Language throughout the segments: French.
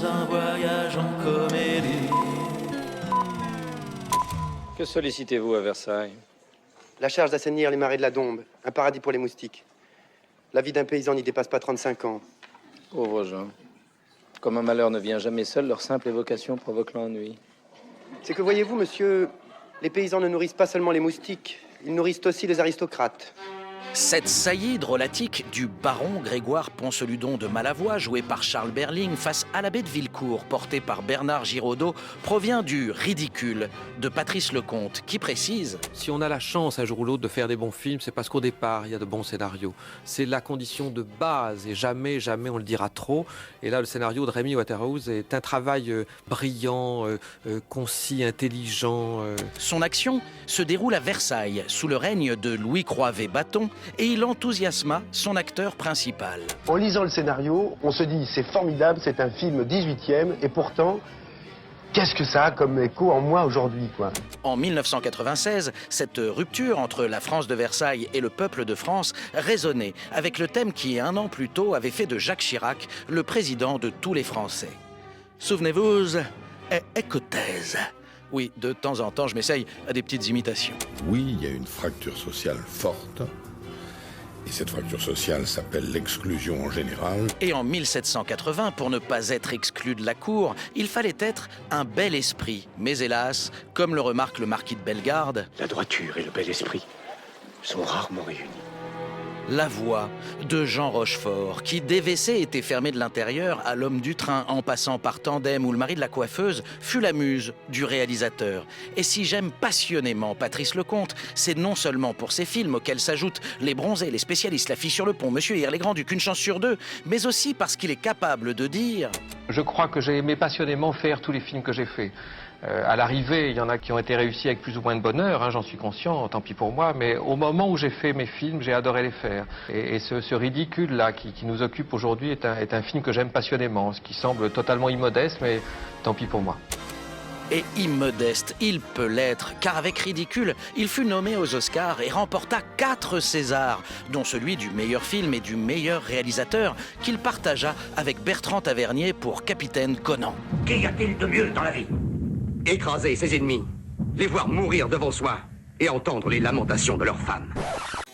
un voyage en comédie. Que sollicitez-vous à Versailles? La charge d'assainir les marais de la Dombe, un paradis pour les moustiques. La vie d'un paysan n'y dépasse pas 35 ans. Pauvres gens. Comme un malheur ne vient jamais seul, leur simple évocation provoque l'ennui. C'est que voyez-vous, monsieur, les paysans ne nourrissent pas seulement les moustiques, ils nourrissent aussi les aristocrates. Cette saillie drôlatique du baron Grégoire Ponceludon de Malavoie, joué par Charles Berling, face à l'abbé de Villecourt, porté par Bernard Giraudot, provient du ridicule de Patrice Lecomte, qui précise: si on a la chance un jour ou l'autre de faire des bons films, c'est parce qu'au départ, il y a de bons scénarios. C'est la condition de base et jamais, jamais on le dira trop. Et là, le scénario de Rémy Waterhouse est un travail brillant, concis, intelligent. Son action se déroule à Versailles, sous le règne de Louis Croivet-Bâton, et il enthousiasma son acteur principal. En lisant le scénario, on se dit c'est formidable, c'est un film 18e, et pourtant, qu'est-ce que ça a comme écho en moi aujourd'hui, quoi. En 1996, cette rupture entre la France de Versailles et le peuple de France résonnait avec le thème qui, un an plus tôt, avait fait de Jacques Chirac le président de tous les Français. Souvenez-vous, écoutez. Oui, de temps en temps, je m'essaye à des petites imitations. Oui, il y a une fracture sociale forte. Et cette fracture sociale s'appelle l'exclusion en général. Et en 1780, pour ne pas être exclu de la cour, il fallait être un bel esprit. Mais hélas, comme le remarque le marquis de Bellegarde, la droiture et le bel esprit sont rarement réunis. La voix de Jean Rochefort, qui dès WC était fermé de l'intérieur à l'homme du train, en passant par Tandem ou le mari de la coiffeuse, fut la muse du réalisateur. Et si j'aime passionnément Patrice Lecomte, c'est non seulement pour ses films auxquels s'ajoutent Les Bronzés, Les Spécialistes, La Fille sur le Pont, Monsieur et les Grands-Ducs, Une chance sur deux, mais aussi parce qu'il est capable de dire: je crois que j'ai aimé passionnément faire tous les films que j'ai faits. À l'arrivée, il y en a qui ont été réussis avec plus ou moins de bonheur, hein, j'en suis conscient, tant pis pour moi, mais au moment où j'ai fait mes films, j'ai adoré les faire. Et ce ridicule-là qui nous occupe aujourd'hui est un film que j'aime passionnément, ce qui semble totalement immodeste, mais tant pis pour moi. Et immodeste, il peut l'être, car avec Ridicule, il fut nommé aux Oscars et remporta 4 Césars, dont celui du meilleur film et du meilleur réalisateur, qu'il partagea avec Bertrand Tavernier pour Capitaine Conan. Qu'y a-t-il de mieux dans la vie? Écraser ses ennemis, les voir mourir devant soi et entendre les lamentations de leurs femmes.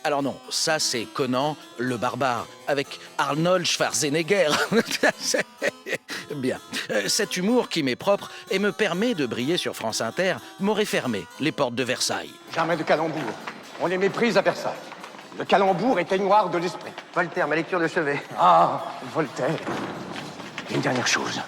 Alors non, ça c'est Conan le barbare, avec Arnold Schwarzenegger. Bien. Cet humour qui m'est propre et me permet de briller sur France Inter m'aurait fermé les portes de Versailles. Jamais de calembour. On les méprise à Versailles. Le calembour est noir de l'esprit. Voltaire, ma lecture de chevet. Ah, Voltaire. Une dernière chose,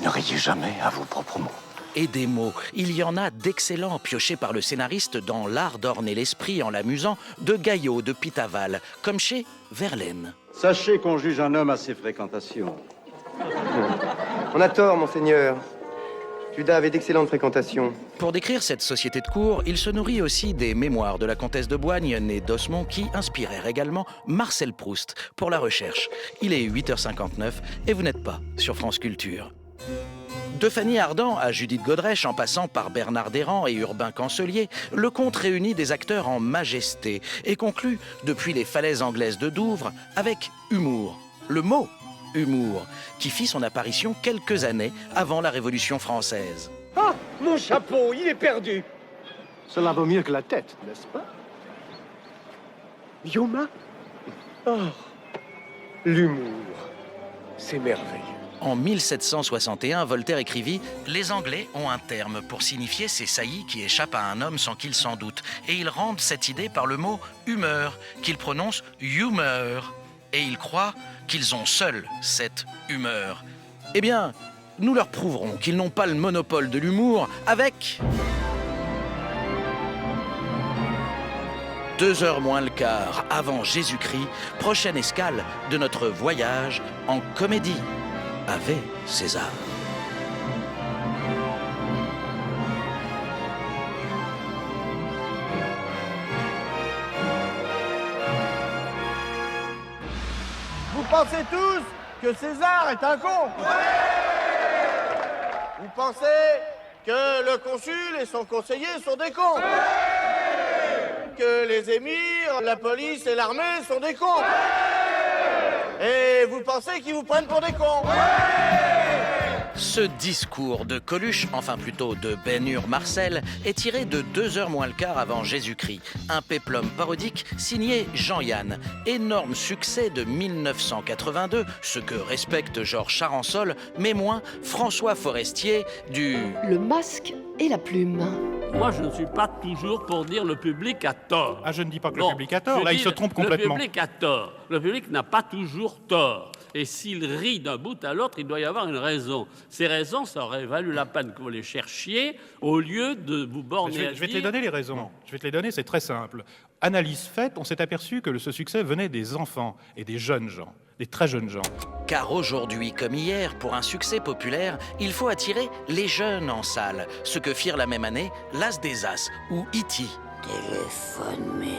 ne riez jamais à vos propres mots. Et des mots. Il y en a d'excellents piochés par le scénariste dans l'art d'orner l'esprit en l'amusant de Gaillot, de Pitaval, comme chez Verlaine. Sachez qu'on juge un homme à ses fréquentations. On a tort, monseigneur. Judas avait d'excellentes fréquentations. Pour décrire cette société de cour, il se nourrit aussi des mémoires de la comtesse de Boigne, née d'Osmond, qui inspirèrent également Marcel Proust pour la recherche. Il est 8h59 et vous n'êtes pas sur France Culture. De Fanny Ardant à Judith Godrèche, en passant par Bernard Desrand et Urbain Cancelier, le conte réunit des acteurs en majesté et conclut, depuis les falaises anglaises de Douvres, avec humour. Le mot humour, qui fit son apparition quelques années avant la Révolution française. Ah, mon chapeau, il est perdu. Cela vaut mieux que la tête, n'est-ce pas? Yuma? Oh, l'humour, c'est merveilleux. En 1761, Voltaire écrivit « Les Anglais ont un terme pour signifier ces saillies qui échappent à un homme sans qu'il s'en doute. Et ils rendent cette idée par le mot « humeur » qu'ils prononcent « humeur ». Et ils croient qu'ils ont seuls cette humeur. Eh bien, nous leur prouverons qu'ils n'ont pas le monopole de l'humour avec... 2h moins le quart avant Jésus-Christ, prochaine escale de notre voyage en comédie. Ave César. Vous pensez tous que César est un con? Vous pensez que le consul et son conseiller sont des cons? Que les émirs, la police et l'armée sont des cons? Et vous pensez qu'ils vous prennent pour des cons? Ce discours de Coluche, enfin plutôt de Ben-Hur Marcel, est tiré de 2h moins le quart avant Jésus-Christ, un péplum parodique signé Jean-Yann. Énorme succès de 1982, ce que respecte Georges Charançol, mais moins François Forestier du... Le masque et la plume. Moi, je ne suis pas toujours pour dire le public a tort. Ah, je ne dis pas que le public a tort, là, il se trompe complètement. Le public a tort. Le public n'a pas toujours tort. Et s'il rit d'un bout à l'autre, il doit y avoir une raison. Ces raisons, ça aurait valu la peine que vous les cherchiez, au lieu de vous borner à dire... Je vais te les donner, les raisons. Non. Je vais te les donner, c'est très simple. Analyse faite, on s'est aperçu que ce succès venait des enfants et des jeunes gens, des très jeunes gens. Car aujourd'hui, comme hier, pour un succès populaire, il faut attirer les jeunes en salle, ce que firent la même année l'As des As ou E.T. Téléphone maison.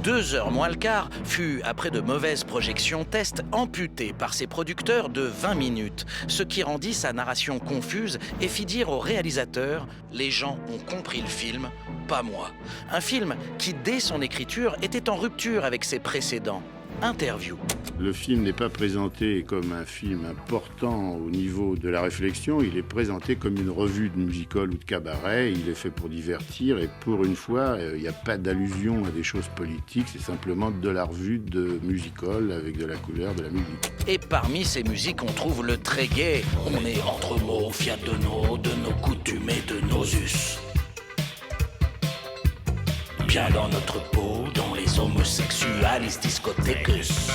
2h moins le quart fut, après de mauvaises projections test, amputé par ses producteurs de 20 minutes, ce qui rendit sa narration confuse et fit dire au réalisateur « Les gens ont compris le film, pas moi ». Un film qui, dès son écriture, était en rupture avec ses précédents. Interview. Le film n'est pas présenté comme un film important au niveau de la réflexion, il est présenté comme une revue de musical ou de cabaret, il est fait pour divertir et pour une fois, il n'y a pas d'allusion à des choses politiques, c'est simplement de la revue de musical avec de la couleur, de la musique. Et parmi ces musiques, on trouve le très gai. On est entre mots, fiat de nos coutumes et de nos us. Bien dans notre peau, dont les homosexualis discothecus.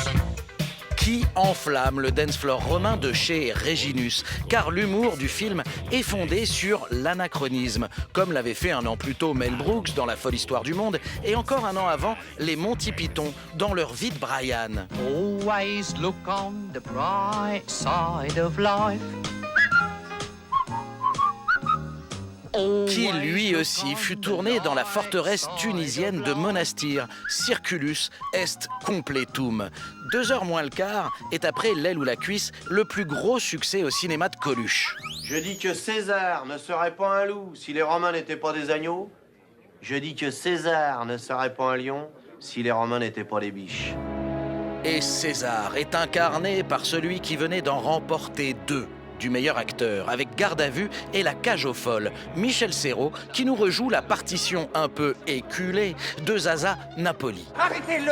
Qui enflamme le dance floor romain de chez Reginus, car l'humour du film est fondé sur l'anachronisme, comme l'avait fait un an plus tôt Mel Brooks dans La folle histoire du monde, et encore un an avant les Monty Python dans leur vie de Brian. Always look on the bright side of life. Qui lui aussi fut tourné dans la forteresse tunisienne de Monastir, Circulus est completum. 2h moins le quart est après L'aile ou la cuisse le plus gros succès au cinéma de Coluche. Je dis que César ne serait pas un loup si les Romains n'étaient pas des agneaux. Je dis que César ne serait pas un lion si les Romains n'étaient pas des biches. Et César est incarné par celui qui venait d'en remporter 2. Du meilleur acteur, avec Garde à vue et La cage aux folles, Michel Serrault, qui nous rejoue la partition un peu éculée de Zaza Napoli. Arrêtez-le,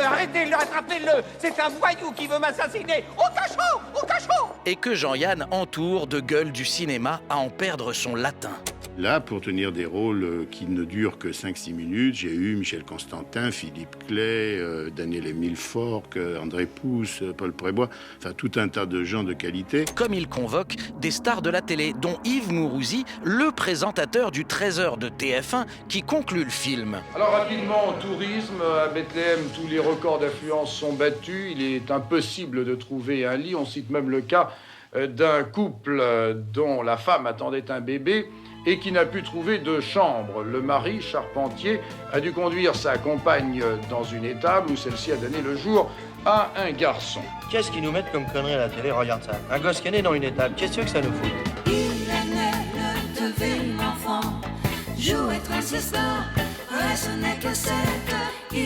attrapez-le. C'est un voyou qui veut m'assassiner. Au cachot, au cachot. Et que Jean-Yann entoure de gueules du cinéma à en perdre son latin. Là, pour tenir des rôles qui ne durent que 5-6 minutes, j'ai eu Michel Constantin, Philippe Clay, Daniel-Émile Forck, André Pousse, Paul Prébois, enfin tout un tas de gens de qualité. Comme il convoque des stars de la télé, dont Yves Mourouzi, le présentateur du 13h de TF1, qui conclut le film. Alors rapidement, au tourisme, à Bethléem, tous les records d'affluence sont battus. Il est impossible de trouver un lit. On cite même le cas d'un couple dont la femme attendait un bébé et qui n'a pu trouver de chambre. Le mari, charpentier, a dû conduire sa compagne dans une étable où celle-ci a donné le jour à un garçon. Qu'est-ce qu'ils nous mettent comme connerie à la télé? Regarde ça. Un gosse qui est né dans une étable. Qu'est-ce que ça nous fout? Il est né le devine enfant, jouait transistor, ce n'est que cette...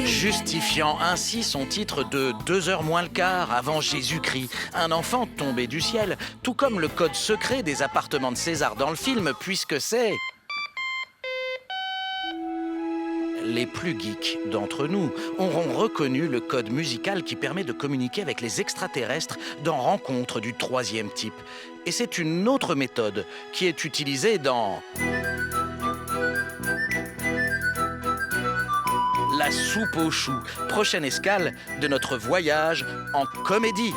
Justifiant ainsi son titre de 2h moins le quart avant Jésus-Christ, un enfant tombé du ciel, tout comme le code secret des appartements de César dans le film, puisque c'est... Les plus geeks d'entre nous auront reconnu le code musical qui permet de communiquer avec les extraterrestres dans Rencontre du troisième type. Et c'est une autre méthode qui est utilisée dans... La soupe aux choux, prochaine escale de notre voyage en comédie.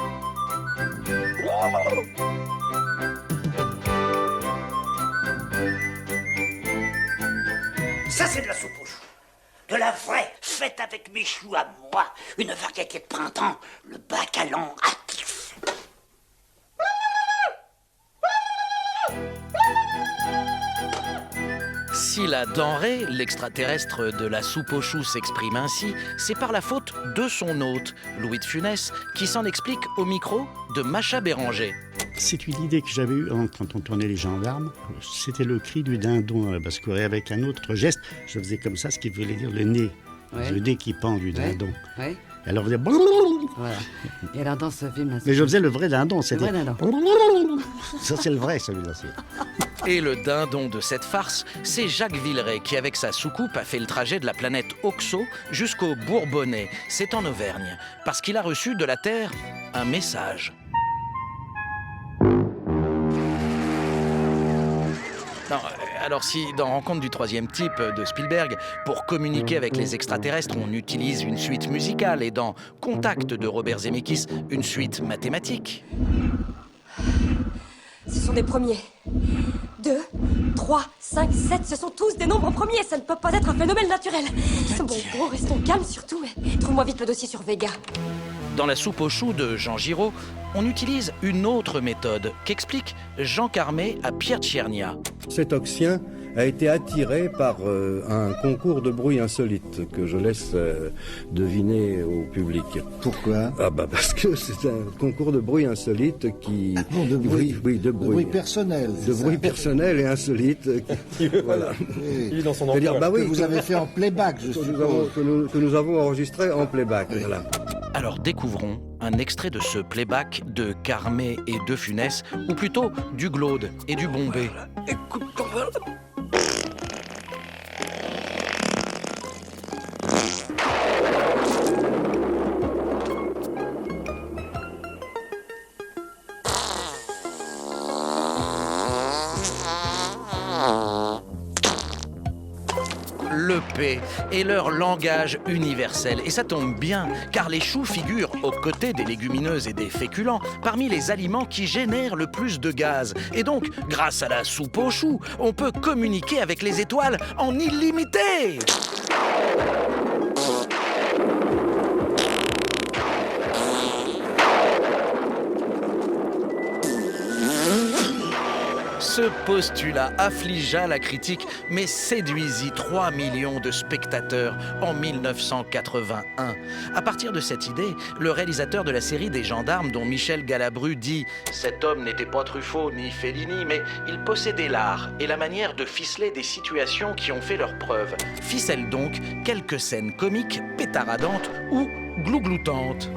Ça, c'est de la soupe aux choux. De la vraie, faite avec mes choux à moi. Une variété de printemps, le bacalon actif. Si la denrée, l'extraterrestre de la soupe aux choux s'exprime ainsi, c'est par la faute de son hôte, Louis de Funès, qui s'en explique au micro de Macha Béranger. C'est une idée que j'avais eue quand on tournait Les Gendarmes. C'était le cri du dindon à la basse-cour. Et avec un autre geste, je faisais comme ça, ce qui voulait dire le nez. Ouais. Le nez qui pend du dindon. Ouais. Alors on faisait... Voilà. Et alors dans ce film... Mais je faisais le vrai dindon. Le C'était... vrai dindon. Ça, c'est le vrai, celui-là. Et le dindon de cette farce, c'est Jacques Villeray qui, avec sa soucoupe, a fait le trajet de la planète Oxo jusqu'au Bourbonnais. C'est en Auvergne, parce qu'il a reçu de la Terre un message. Non, alors si dans Rencontre du troisième type de Spielberg, pour communiquer avec les extraterrestres, on utilise une suite musicale, et dans Contact de Robert Zemeckis, une suite mathématique. Ce sont des premiers. 2, 3, 5, 7, ce sont tous des nombres premiers. Ça ne peut pas être un phénomène naturel. Bon, gros, restons calmes surtout. Trouve-moi vite le dossier sur Vega. Dans La soupe aux choux de Jean Giraud, on utilise une autre méthode qu'explique Jean Carmé à Pierre Tchernia. Cet Oxien a été attiré par un concours de bruit insolite que je laisse deviner au public. Pourquoi? Parce que c'est un concours de bruit insolite qui... Ah bon, de bruit, oui, de bruit. De bruit personnel. De bruit personnel et insolite. Voilà. Oui. Il est dans son emploi. Que vous avez fait en playback, je suppose. Que nous avons enregistré en playback. Oui. Voilà. Alors découvrons un extrait de ce playback de Carmé et de Funès, ou plutôt du Glaude et du Bombay. Écoute, Le P est leur langage universel. Et ça tombe bien, car les choux figurent, aux côtés des légumineuses et des féculents, parmi les aliments qui génèrent le plus de gaz. Et donc, grâce à la soupe aux choux, on peut communiquer avec les étoiles en illimité. Ce postulat affligea la critique, mais séduisit 3 millions de spectateurs en 1981. À partir de cette idée, le réalisateur de la série des Gendarmes, dont Michel Galabru dit « Cet homme n'était pas Truffaut ni Fellini, mais il possédait l'art et la manière de ficeler des situations qui ont fait leur preuve. Ficelle donc quelques scènes comiques pétaradantes ou glougloutantes. »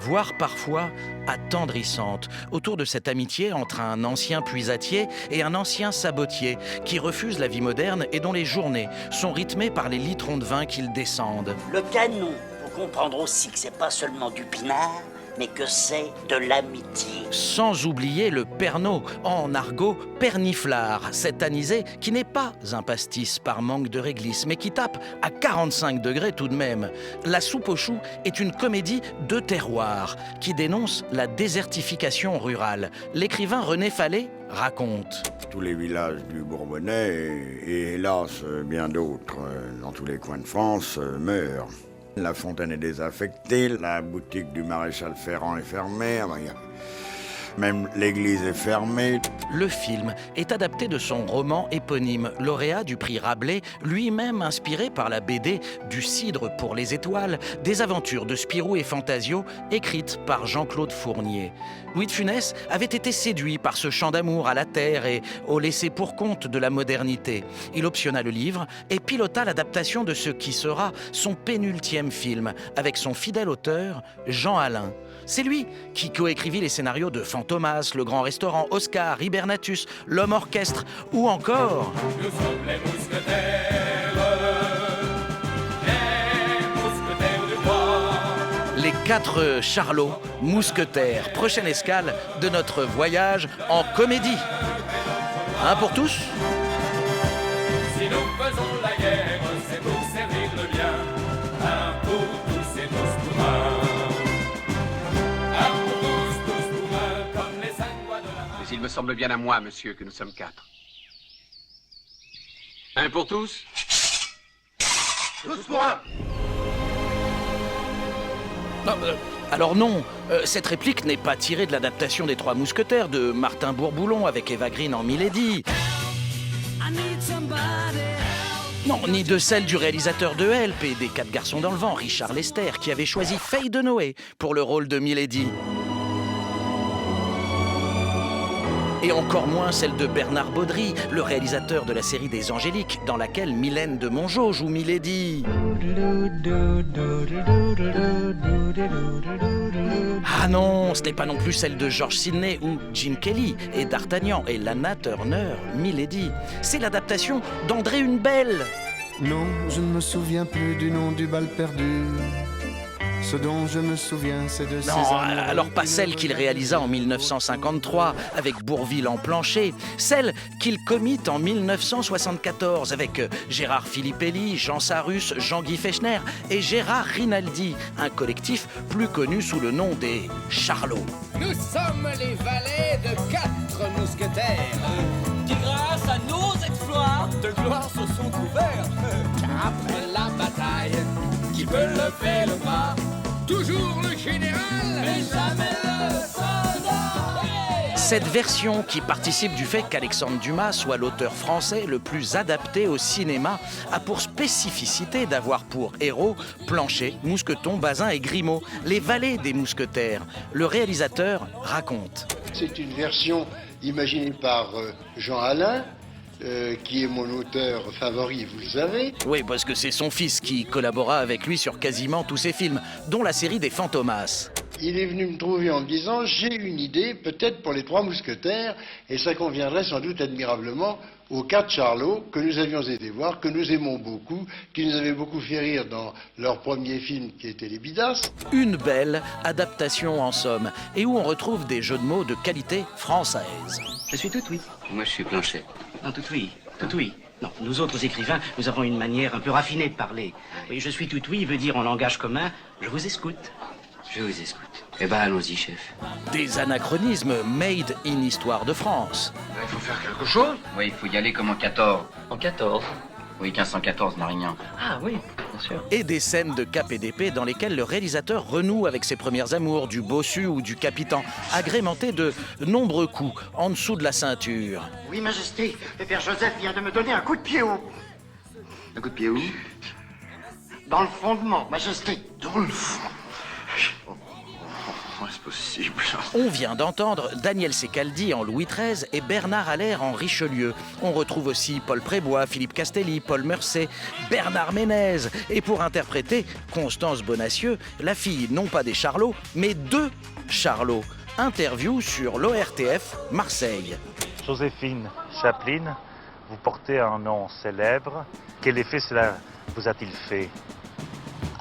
Voire parfois attendrissante, autour de cette amitié entre un ancien puisatier et un ancien sabotier qui refuse la vie moderne et dont les journées sont rythmées par les litrons de vin qu'ils descendent. Le canon, faut comprendre aussi que c'est pas seulement du pinard, mais que c'est de l'amitié. Sans oublier le Pernod, en argot perniflard, cet anisé qui n'est pas un pastis par manque de réglisse, mais qui tape à 45 degrés tout de même. La soupe aux choux est une comédie de terroir qui dénonce la désertification rurale. L'écrivain René Fallet raconte. Tous les villages du Bourbonnais, et hélas bien d'autres dans tous les coins de France, meurent. La fontaine est désaffectée, la boutique du maréchal Ferrand est fermée, même l'église est fermée. Le film est adapté de son roman éponyme, lauréat du prix Rabelais, lui-même inspiré par la BD du Cidre pour les étoiles, des aventures de Spirou et Fantasio, écrites par Jean-Claude Fournier. Louis de Funès avait été séduit par ce chant d'amour à la terre et au laissé-pour-compte de la modernité. Il optionna le livre et pilota l'adaptation de ce qui sera son pénultième film, avec son fidèle auteur, Jean Alain. C'est lui qui coécrivit les scénarios de Fantomas, Le Grand Restaurant, Oscar, Hibernatus, L'Homme Orchestre ou encore... Nous sommes les mousquetaires du roi. Les 4 Charlots, mousquetaires, prochaine escale de notre voyage en comédie. Un pour tous. Si nous faisons la guerre, c'est pour servir le bien. Un pour tous et tous pour un. Un pour tous pour un, comme les 5 doigts de la main. Mais il me semble bien à moi, monsieur, que nous sommes 4. Un pour tous. Tous pour un. Non, alors non, cette réplique n'est pas tirée de l'adaptation des 3 Mousquetaires de Martin Bourboulon avec Eva Green en Milady. Non, ni de celle du réalisateur de Help et des 4 garçons dans le vent, Richard Lester, qui avait choisi Faye Dunaway pour le rôle de Milady. Et encore moins celle de Bernard Baudry, le réalisateur de la série des Angéliques, dans laquelle Mylène de Mongeau joue Milady. Ah non, ce n'est pas non plus celle de George Sidney ou Gene Kelly et D'Artagnan et Lana Turner, Milady. C'est l'adaptation d'André Une Belle. Non, je ne me souviens plus du nom du bal perdu. Ce dont je me souviens, c'est de ces Non, amours alors pas celle qu'il réalisa en 1953 avec Bourvil en plancher, celle qu'il commit en 1974 avec Gérard Filippelli, Jean Sarus, Jean-Guy Fechner et Gérard Rinaldi, un collectif plus connu sous le nom des Charlots. Nous sommes les valets de 4 mousquetaires qui, grâce à nos exploits, de gloire se sont couverts. Car après la bataille, qui peut lever le bras? Toujours le général, mais jamais le soldat. Cette version qui participe du fait qu'Alexandre Dumas soit l'auteur français le plus adapté au cinéma a pour spécificité d'avoir pour héros Planchet, Mousqueton, Bazin et Grimaud, les valets des mousquetaires. Le réalisateur raconte. C'est une version imaginée par Jean Alain, qui est mon auteur favori, vous le savez. Oui, parce que c'est son fils qui collabora avec lui sur quasiment tous ses films, dont la série des Fantomas. Il est venu me trouver en me disant « J'ai une idée, peut-être pour les 3 mousquetaires, et ça conviendrait sans doute admirablement aux 4 Charlots que nous avions été voir, que nous aimons beaucoup, qui nous avaient beaucoup fait rire dans leur premier film qui était Les Bidas. » Une belle adaptation en somme, et où on retrouve des jeux de mots de qualité française. Je suis tout oui. Moi, je suis Planchet. Non, tout oui. Non, nous autres écrivains, nous avons une manière un peu raffinée de parler. Oui, je suis tout oui veut dire en langage commun, je vous escoute. Je vous escoute. Eh ben, allons-y, chef. Des anachronismes made in Histoire de France. Il faut faire quelque chose. Oui, il faut y aller comme en 14. En 14 Oui, 1514, Marignan. Ah oui, bien sûr. Et des scènes de cap et d'épée dans lesquelles le réalisateur renoue avec ses premières amours, du bossu ou du capitan, agrémenté de nombreux coups en dessous de la ceinture. Oui, Majesté, le père Joseph vient de me donner un coup de pied où? Un coup de pied où? Dans le fondement, Majesté. Dans le fond. C'est possible. On vient d'entendre Daniel Secaldi en Louis XIII et Bernard Haller en Richelieu. On retrouve aussi Paul Prébois, Philippe Castelli, Paul Meursault, Bernard Ménez. Et pour interpréter Constance Bonacieux, la fille non pas des Charlots, mais de Charlots. Interview sur l'ORTF Marseille. Joséphine Chaplin, vous portez un nom célèbre. Quel effet cela vous a-t-il fait?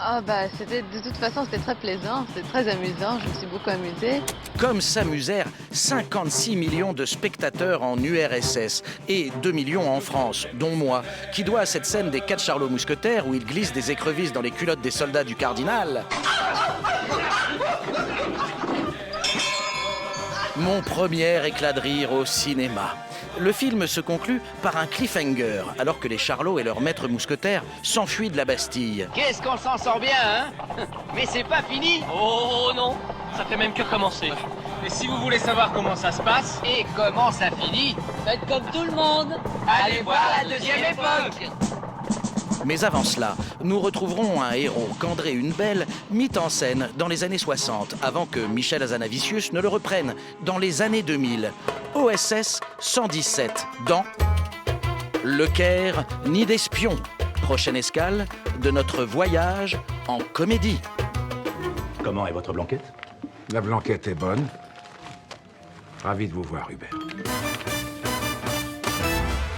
Ah bah de toute façon c'était très plaisant, c'était très amusant, je me suis beaucoup amusée. Comme s'amusèrent 56 millions de spectateurs en URSS et 2 millions en France, dont moi, qui dois à cette scène des 4 Charlots mousquetaires où ils glissent des écrevisses dans les culottes des soldats du cardinal. Mon premier éclat de rire au cinéma. Le film se conclut par un cliffhanger, alors que les Charlots et leur maître mousquetaire s'enfuient de la Bastille. Qu'est-ce qu'on s'en sort bien, hein? Mais c'est pas fini. Oh non, ça fait même que commencer. Et si vous voulez savoir comment ça se passe et comment ça finit, faites comme tout le monde. Allez voir la deuxième époque. Mais avant cela, nous retrouverons un héros qu'André Une Belle mit en scène dans les années 60, avant que Michel Hazanavicius ne le reprenne dans les années 2000. OSS 117, dans Le Caire, nid d'espions. Prochaine escale de notre voyage en comédie. Comment est votre blanquette? La blanquette est bonne. Ravi de vous voir, Hubert.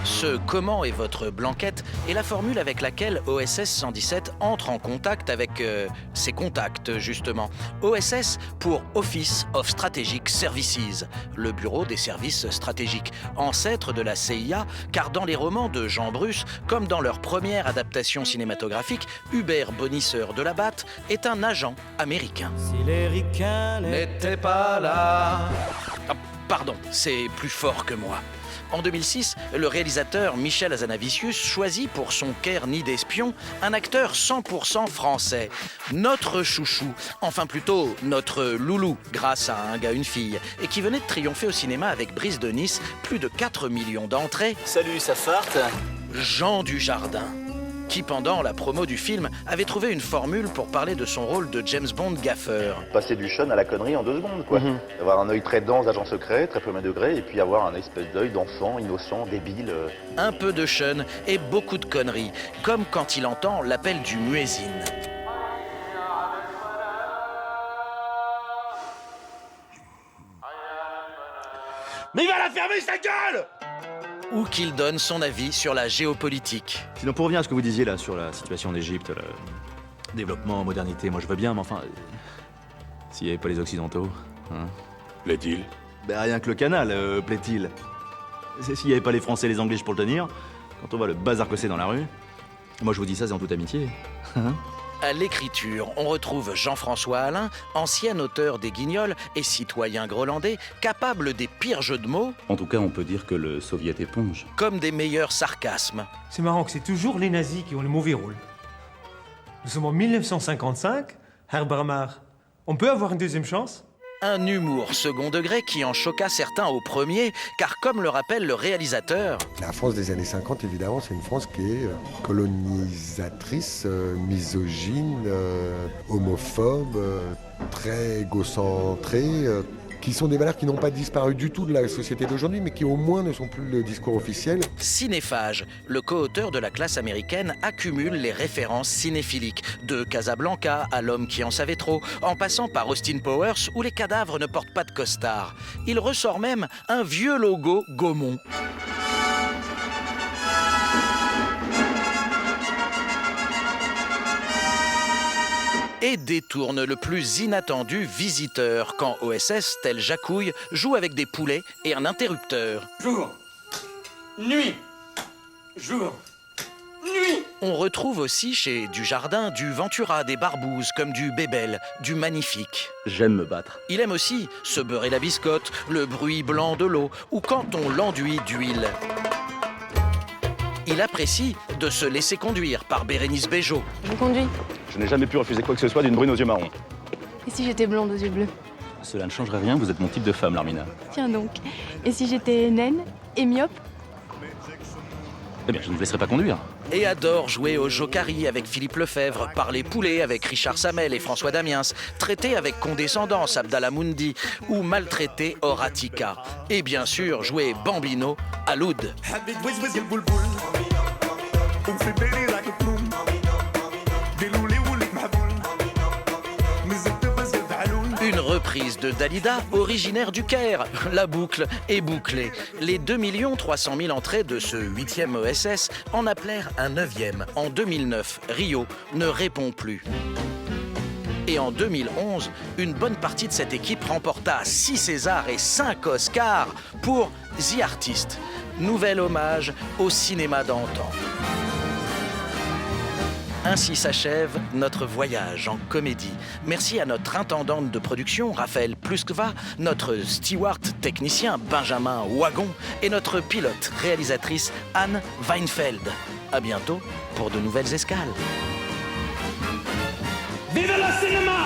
Ce « Comment est votre blanquette » est la formule avec laquelle OSS 117 entre en contact avec ses contacts, justement. OSS pour Office of Strategic Services, le bureau des services stratégiques, ancêtre de la CIA, car dans les romans de Jean Bruce, comme dans leur première adaptation cinématographique, Hubert Bonisseur de la Batte est un agent américain. Si les ricains n'étaient pas là... Ah, pardon, c'est plus fort que moi. En 2006, le réalisateur Michel Hazanavicius choisit pour son Caire nid d'espions un acteur 100% français. Notre chouchou, enfin plutôt notre loulou, grâce à Un gars, une fille, et qui venait de triompher au cinéma avec Brise de Nice, plus de 4 millions d'entrées. Salut, ça farte? Jean Dujardin. qui pendant la promo du film avait trouvé une formule pour parler de son rôle de James Bond gaffeur. Passer du Sean à la connerie en 2 secondes, quoi. Avoir un œil très dense d'agent secret, très premier degré, et puis avoir un espèce d'œil d'enfant, innocent, débile. Un peu de Sean et beaucoup de conneries, comme quand il entend l'appel du muezzin. Mais il va la fermer sa gueule! Ou qu'il donne son avis sur la géopolitique. Sinon, pour revenir à ce que vous disiez là sur la situation d'Égypte, le développement, modernité, moi je veux bien, mais enfin, s'il n'y avait pas les Occidentaux, hein. Plaît-il? Ben rien que le canal, plaît-il. S'il n'y avait pas les Français et les Anglais pour le tenir, quand on voit le bazar que c'est dans la rue, moi je vous dis ça, c'est en toute amitié. À l'écriture, on retrouve Jean-François Alain, ancien auteur des Guignols et citoyen grolandais, capable des pires jeux de mots. En tout cas, on peut dire que le soviet éponge. Comme des meilleurs sarcasmes. C'est marrant que c'est toujours les nazis qui ont le mauvais rôle. Nous sommes en 1955, Herr Bramar. On peut avoir une deuxième chance ? Un humour second degré qui en choqua certains au premier, car comme le rappelle le réalisateur... La France des années 50, évidemment, c'est une France qui est colonisatrice, misogyne, homophobe, très égocentrée, qui sont des valeurs qui n'ont pas disparu du tout de la société d'aujourd'hui, mais qui au moins ne sont plus le discours officiel. Cinéphage, le co-auteur de La Classe américaine accumule les références cinéphiliques, de Casablanca à L'homme qui en savait trop, en passant par Austin Powers où les cadavres ne portent pas de costard. Il ressort même un vieux logo Gaumont. Et détourne le plus inattendu visiteur quand OSS, tel Jacouille, joue avec des poulets et un interrupteur. Jour, nuit, jour, nuit. On retrouve aussi chez Dujardin du Ventura, des Barbouzes, comme du Bébel, du Magnifique. J'aime me battre. Il aime aussi se beurrer la biscotte, le bruit blanc de l'eau, ou quand on l'enduit d'huile. Il apprécie de se laisser conduire par Bérénice Bejo. Je conduis. Je n'ai jamais pu refuser quoi que ce soit d'une brune aux yeux marrons. Et si j'étais blonde aux yeux bleus? Cela ne changerait rien, vous êtes mon type de femme, Larmina. Tiens donc. Et si j'étais naine et myope? Eh bien, je ne vous laisserai pas conduire. Et adore jouer au Jokari avec Philippe Lefebvre, parler poulet avec Richard Samel et François Damiens, traiter avec condescendance Abdallah Moundi ou maltraiter Horatica. Et bien sûr, jouer Bambino à l'oud. Une reprise de Dalida, originaire du Caire. La boucle est bouclée. Les 2 300 000 entrées de ce 8e OSS en appelèrent un 9e. En 2009, Rio ne répond plus. Et en 2011, une bonne partie de cette équipe remporta 6 Césars et 5 Oscars pour The Artist. Nouvel hommage au cinéma d'antan. Ainsi s'achève notre voyage en comédie. Merci à notre intendante de production, Raphaël Pluskva, notre steward technicien, Benjamin Wagon, et notre pilote réalisatrice, Anne Weinfeld. À bientôt pour de nouvelles escales. Vive le cinéma!